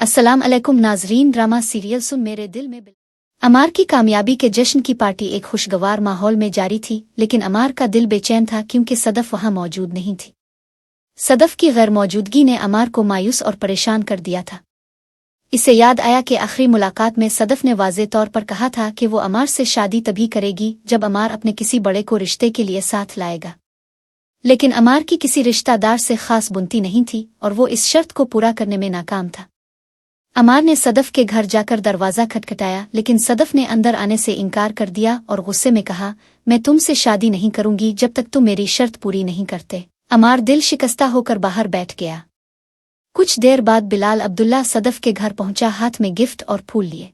अस्सलाम अलैकुम नाजरीन। ड्रामा सीरियल सुन मेरे दिल में अमार की कामयाबी के जश्न की पार्टी एक खुशगवार माहौल में जारी थी, लेकिन अमार का दिल बेचैन था क्योंकि सदफ वहां मौजूद नहीं थी। सदफ की गैर मौजूदगी ने अमार को मायूस और परेशान कर दिया था। इसे याद आया कि आखिरी मुलाकात में सदफ ने वाज़े तौर पर कहा था कि वो अमार से शादी तभी करेगी जब अमार अपने किसी बड़े को रिश्ते के लिए साथ लाएगा। लेकिन अमार की किसी रिश्तेदार से खास बुनती नहीं थी और वो इस शर्त को पूरा करने में नाकाम था। अमार ने सदफ के घर जाकर दरवाज़ा खटखटाया, लेकिन सदफ ने अंदर आने से इनकार कर दिया और गुस्से में कहा, मैं तुमसे शादी नहीं करूंगी जब तक तुम मेरी शर्त पूरी नहीं करते। अमार दिल शिकस्ता होकर बाहर बैठ गया। कुछ देर बाद बिलाल अब्दुल्ला सदफ के घर पहुंचा, हाथ में गिफ्ट और फूल लिए।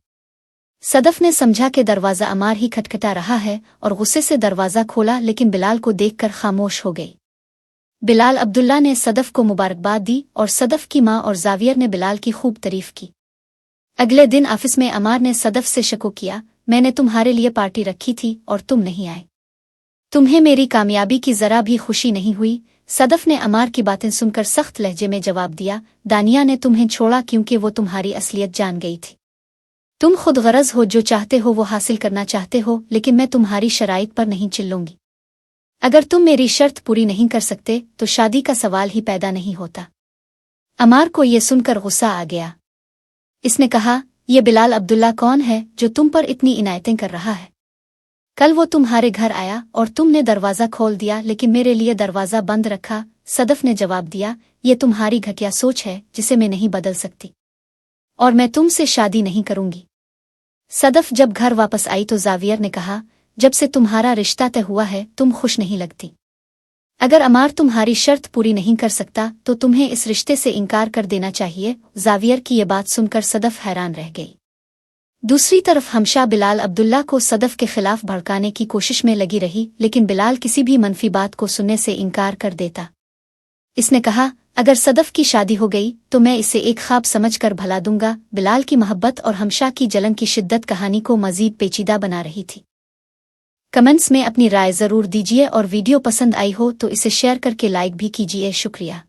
सदफ ने समझा कि दरवाज़ा अमार ही खटखटा रहा है और गुस्से से दरवाज़ा खोला, लेकिन बिलाल को देखकर खामोश हो गई। बिलाल अब्दुल्ला ने सदफ को मुबारकबाद दी और सदफ की माँ और जावियर ने बिलाल की खूब तारीफ की। अगले दिन ऑफिस में अमार ने सदफ से शको किया, मैंने तुम्हारे लिए पार्टी रखी थी और तुम नहीं आए। तुम्हें मेरी कामयाबी की जरा भी खुशी नहीं हुई। सदफ ने अमार की बातें सुनकर सख्त लहजे में जवाब दिया, दानिया ने तुम्हें छोड़ा क्योंकि वो तुम्हारी असलियत जान गई थी। तुम खुद गरज हो, जो चाहते हो वो हासिल करना चाहते हो, लेकिन मैं तुम्हारी शराइत पर नहीं चिल्लूंगी। अगर तुम मेरी शर्त पूरी नहीं कर सकते तो शादी का सवाल ही पैदा नहीं होता। अमार को ये सुनकर गुस्सा आ गया। इसने कहा, ये बिलाल अब्दुल्ला कौन है जो तुम पर इतनी इनायतें कर रहा है? कल वो तुम्हारे घर आया और तुमने दरवाज़ा खोल दिया, लेकिन मेरे लिए दरवाज़ा बंद रखा। सदफ ने जवाब दिया, ये तुम्हारी घटिया सोच है जिसे मैं नहीं बदल सकती और मैं तुमसे शादी नहीं करूंगी। सदफ जब घर वापस आई तो जावियर ने कहा, जब से तुम्हारा रिश्ता तय हुआ है तुम खुश नहीं लगती। अगर अमार तुम्हारी शर्त पूरी नहीं कर सकता तो तुम्हें इस रिश्ते से इनकार कर देना चाहिए। जावियर की ये बात सुनकर सदफ हैरान रह गई। दूसरी तरफ हमशा बिलाल अब्दुल्ला को सदफ के खिलाफ भड़काने की कोशिश में लगी रही, लेकिन बिलाल किसी भी मनफी बात को सुनने से इनकार कर देता। इसने कहा, अगर सदफ की शादी हो गई तो मैं इसे एक ख्वाब समझकर भला दूंगा। बिलाल की मोहब्बत और हमशा की जलन की शिद्दत कहानी को मजीद पेचीदा बना रही थी। कमेंट्स में अपनी राय ज़रूर दीजिए और वीडियो पसंद आई हो तो इसे शेयर करके लाइक भी कीजिए। शुक्रिया।